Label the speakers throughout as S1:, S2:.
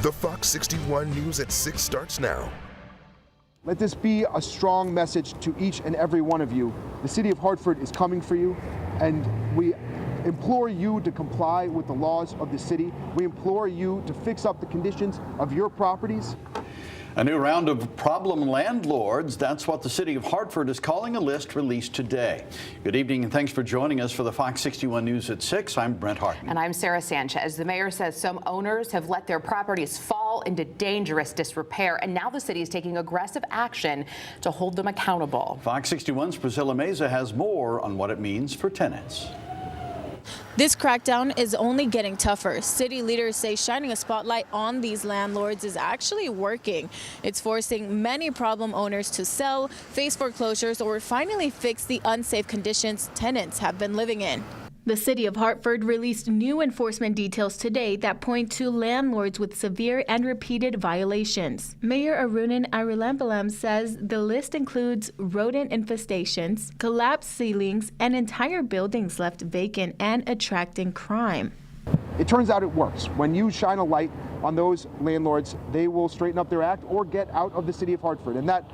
S1: The Fox 61 News at 6 starts now.
S2: Let this be a strong message to each and every one of you. The city of Hartford is coming for you, and we implore you to comply with the laws of the city. We implore you to fix up the conditions of your properties.
S3: A new round of problem landlords. That's what the city of Hartford is calling a list released today. Good evening and thanks for joining us for the Fox 61 News at 6. I'm Brent Hartman.
S4: And I'm Sarah Sanchez. The mayor says some owners have let their properties fall into dangerous disrepair, and now the city is taking aggressive action to hold them accountable.
S3: Fox 61's Priscilla Meza has more on what it means for tenants.
S5: This crackdown is only getting tougher. City leaders say shining a spotlight on these landlords is actually working. It's forcing many problem owners to sell, face foreclosures, or finally fix the unsafe conditions tenants have been living in. The city of Hartford released new enforcement details today that point to landlords with severe and repeated violations. Mayor Arunan Arulambalam says the list includes rodent infestations, collapsed ceilings, and entire buildings left vacant and attracting crime.
S2: It turns out it works. When you shine a light on those landlords, they will straighten up their act or get out of the city of Hartford. And that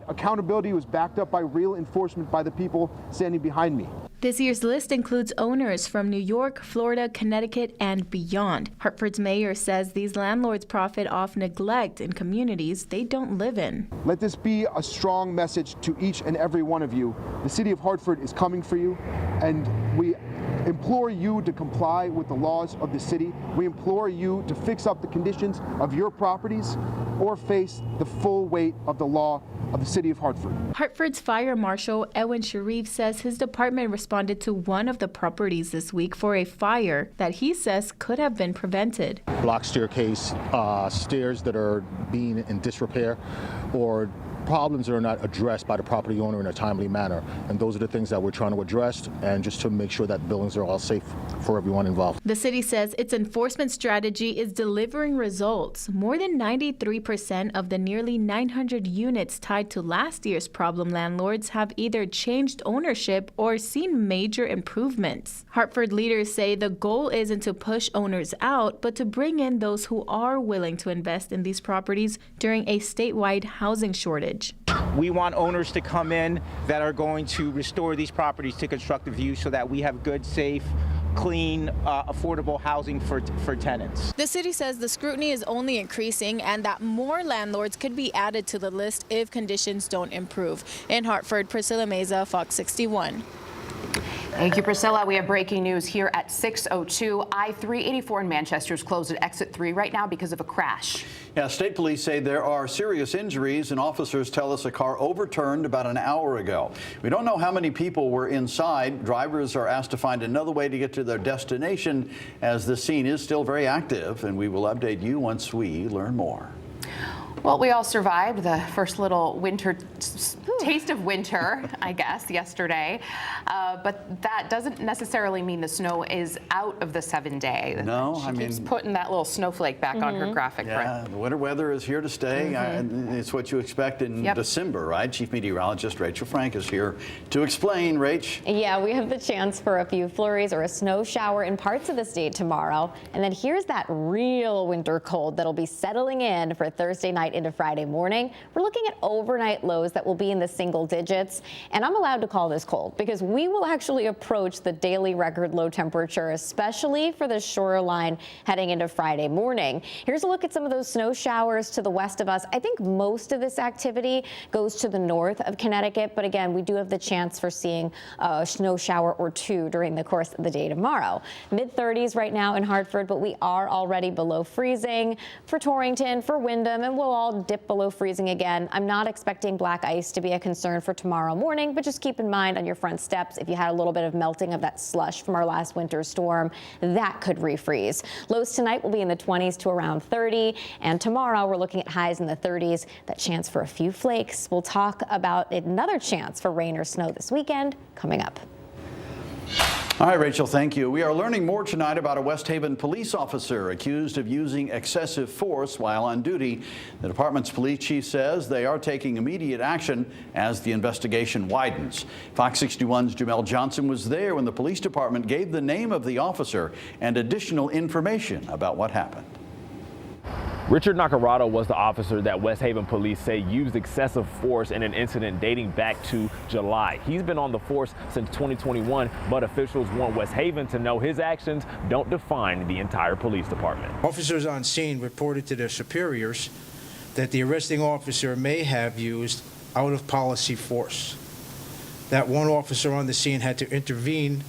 S2: accountability was backed up by real enforcement by the people standing behind me.
S5: This year's list includes owners from New York, Florida, Connecticut, and beyond. Hartford's mayor says these landlords profit off neglect in communities they don't live in.
S2: Let this be a strong message to each and every one of you. The city of Hartford is coming for you, and we implore you to comply with the laws of the city. We implore you to fix up the conditions of your properties or face the full weight of the law of the city of Hartford.
S5: Hartford's Fire Marshal Edwin Sharif says his department responded to one of the properties this week for a fire that he says could have been prevented.
S6: Block staircase, stairs that are being in disrepair, or problems that are not addressed by the property owner in a timely manner. And those are the things that we're trying to address, and just to make sure that buildings are all safe for everyone involved.
S5: The city says its enforcement strategy is delivering results. More than 93% of the nearly 900 units tied to last year's problem landlords have either changed ownership or seen major improvements. Hartford leaders say the goal isn't to push owners out, but to bring in those who are willing to invest in these properties during a statewide housing shortage.
S7: We want owners to come in that are going to restore these properties to constructive use so that we have good, safe, clean, affordable housing for tenants.
S5: The city says the scrutiny is only increasing and that more landlords could be added to the list if conditions don't improve. In Hartford, Priscilla Meza, Fox 61.
S4: Thank you, Priscilla. We have breaking news here at 6:02. I-384 in Manchester is closed at exit 3 right now because of a crash.
S3: Yeah, state police say there are serious injuries, and officers tell us a car overturned about an hour ago. We don't know how many people were inside. Drivers are asked to find another way to get to their destination, as the scene is still very active, and we will update you once we learn more.
S4: Well, we all survived the first little winter taste of winter, I guess, yesterday. But that doesn't necessarily mean the snow is out of the 7-day.
S3: No,
S4: she keeps putting that little snowflake back on her graphic.
S3: Yeah, the winter weather is here to stay. It's what you expect in December, right? Chief Meteorologist Rachel Frank is here to explain. Rach?
S8: Yeah, we have the chance for a few flurries or a snow shower in parts of the state tomorrow. And then here's that real winter cold that'll be settling in for Thursday night into Friday morning. We're looking at overnight lows that will be in the single digits. And I'm allowed to call this cold because we will actually approach the daily record low temperature, especially for the shoreline heading into Friday morning. Here's a look at some of those snow showers to the west of us. I think most of this activity goes to the north of Connecticut, but again, we do have the chance for seeing a snow shower or two during the course of the day tomorrow. Mid-30s right now in Hartford, but we are already below freezing for Torrington, for Windham, and we'll all dip below freezing again. I'm not expecting black ice to be a concern for tomorrow morning, but just keep in mind on your front steps, if you had a little bit of melting of that slush from our last winter storm, that could refreeze. Lows tonight will be in the 20s to around 30, and tomorrow we're looking at highs in the 30s. That chance for a few flakes. We'll talk about another chance for rain or snow this weekend coming up.
S3: All right, Rachel, thank you. We are learning more tonight about a West Haven police officer accused of using excessive force while on duty. The department's police chief says they are taking immediate action as the investigation widens. Fox 61's Jamel Johnson was there when the police department gave the name of the officer and additional information about what happened.
S9: Richard Nacarado was the officer that West Haven police say used excessive force in an incident dating back to July. He's been on the force since 2021, but officials want West Haven to know his actions don't define the entire police department.
S10: Officers on scene reported to their superiors that the arresting officer may have used out of policy force. That one officer on the scene had to intervene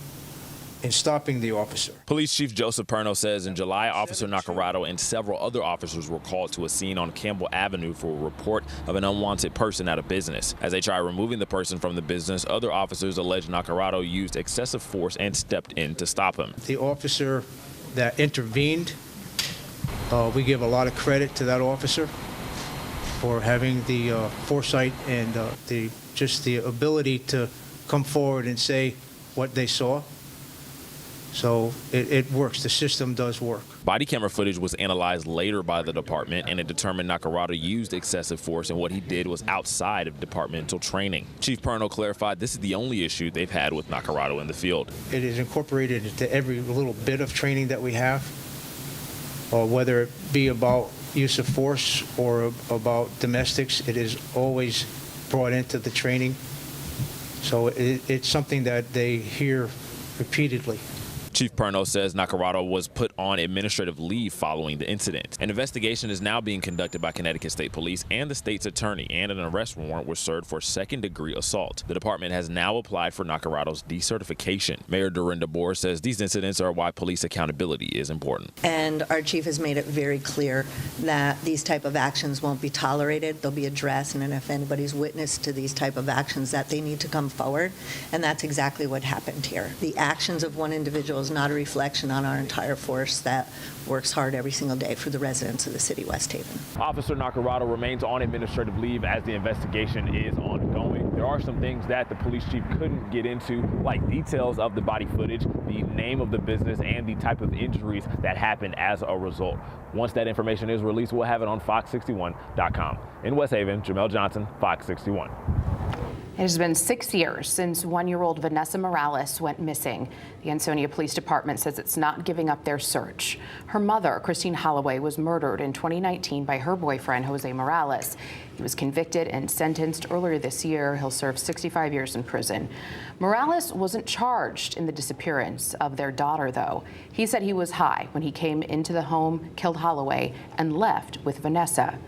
S10: in stopping the officer.
S11: Police Chief Joseph Perno says in July, Officer Nacarado and several other officers were called to a scene on Campbell Avenue for a report of an unwanted person at a business. As they try removing the person from the business, other officers allege Nacarado used excessive force and stepped in to stop him.
S10: The officer that intervened, we give a lot of credit to that officer for having the foresight and the ability to come forward and say what they saw. So it works. The system does work.
S11: Body camera footage was analyzed later by the department, and it determined Nacarado used excessive force, and what he did was outside of departmental training. Chief Perno clarified this is the only issue they've had with Nacarado in the field.
S10: It is incorporated into every little bit of training that we have, whether it be about use of force or about domestics. It is always brought into the training. So it's something that they hear repeatedly.
S11: Chief Perno says Nacarado was put on administrative leave following the incident. An investigation is now being conducted by Connecticut State Police and the state's attorney, and an arrest warrant was served for second-degree assault. The department has now applied for Nacarado's decertification. Mayor Dorinda Boer says these incidents are why police accountability is important.
S12: And our chief has made it very clear that these type of actions won't be tolerated. They'll be addressed, and if anybody's witness to these type of actions, that they need to come forward. And that's exactly what happened here. The actions of one individual is not a reflection on our entire force that works hard every single day for the residents of the city of West Haven.
S9: Officer Nacarado remains on administrative leave as the investigation is ongoing. There are some things that the police chief couldn't get into, like details of the body footage, the name of the business, and the type of injuries that happened as a result. Once that information is released, we'll have it on fox61.com. In West Haven, Jamel Johnson, Fox 61.
S4: It has been 6 years since one-year-old Vanessa Morales went missing. The Ansonia Police Department says it's not giving up their search. Her mother, Christine Holloway, was murdered in 2019 by her boyfriend, Jose Morales. He was convicted and sentenced earlier this year. He'll serve 65 years in prison. Morales wasn't charged in the disappearance of their daughter, though. He said he was high when he came into the home, killed Holloway, and left with Vanessa.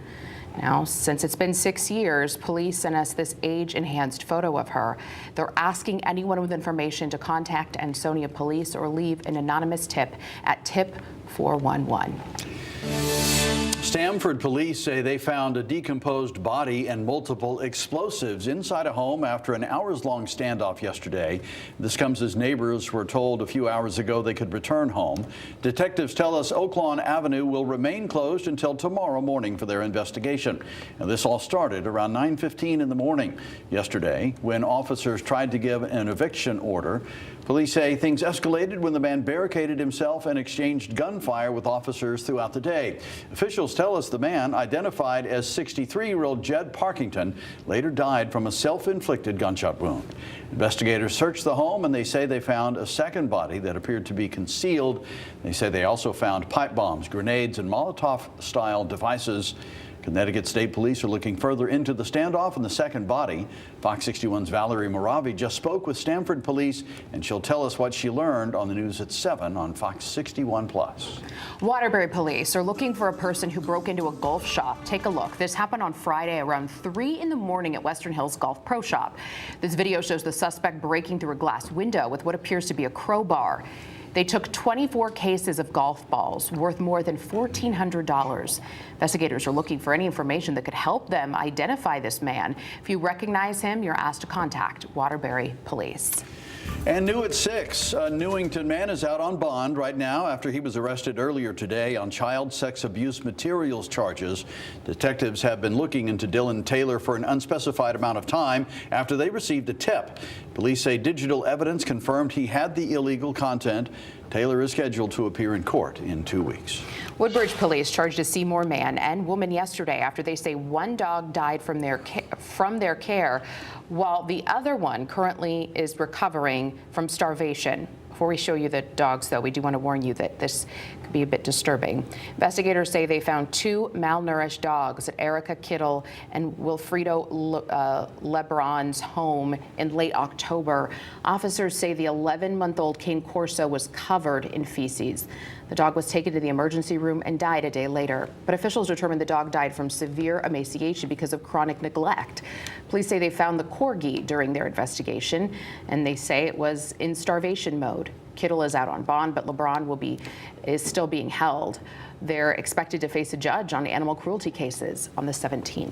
S4: Now, since it's been 6 years, police sent us this age-enhanced photo of her. They're asking anyone with information to contact Ansonia Police or leave an anonymous tip at tip 411.
S3: Stamford police say they found a decomposed body and multiple explosives inside a home after an hours-long standoff yesterday. This comes as neighbors were told a few hours ago they could return home. Detectives tell us Oak Lawn Avenue will remain closed until tomorrow morning for their investigation. Now, this all started around 9:15 in the morning yesterday when officers tried to give an eviction order. Police say things escalated when the man barricaded himself and exchanged gunfire with officers throughout the day. Officials tell us the man, identified as 63-year-old Jed Parkington, later died from a self-inflicted gunshot wound. Investigators searched the home and they say they found a second body that appeared to be concealed. They say they also found pipe bombs, grenades, and Molotov-style devices. Connecticut State Police are looking further into the standoff and the second body. Fox 61's Valerie Moravi just spoke with Stamford Police, and she'll tell us what she learned on the news at 7 on Fox 61+.
S4: Waterbury police are looking for a person who broke into a golf shop. Take a look. This happened on Friday around 3 in the morning at Western Hills Golf Pro Shop. This video shows the suspect breaking through a glass window with what appears to be a crowbar. They took 24 cases of golf balls worth more than $1,400. Investigators are looking for any information that could help them identify this man. If you recognize him, you're asked to contact Waterbury Police.
S3: And new at 6, a Newington man is out on bond right now after he was arrested earlier today on child sex abuse materials charges. Detectives have been looking into Dylan Taylor for an unspecified amount of time after they received a tip. Police say digital evidence confirmed he had the illegal content. Taylor is scheduled to appear in court in 2 weeks.
S4: Woodbridge police charged a Seymour man and woman yesterday after they say one dog died from their care while the other one currently is recovering from starvation. Before we show you the dogs, though, we do want to warn you that this could be a bit disturbing. Investigators say they found 2 malnourished dogs at Erica Kittle and Wilfredo Lebron's home in late October. Officers say the 11-month-old Cane Corso was covered in feces. The dog was taken to the emergency room and died a day later. But officials determined the dog died from severe emaciation because of chronic neglect. Police say they found the corgi during their investigation, and they say it was in starvation mode. Kittle is out on bond, but LeBron is still being held. They're expected to face a judge on animal cruelty cases on the 17th.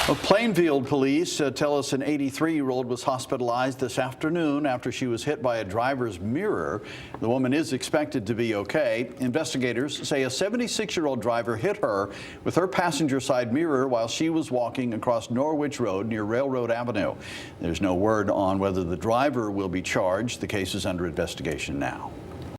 S3: Well, Plainfield police tell us an 83-year-old was hospitalized this afternoon after she was hit by a driver's mirror. The woman is expected to be okay. Investigators say a 76-year-old driver hit her with her passenger side mirror while she was walking across Norwich Road near Railroad Avenue. There's no word on whether the driver will be charged. The case is under investigation now.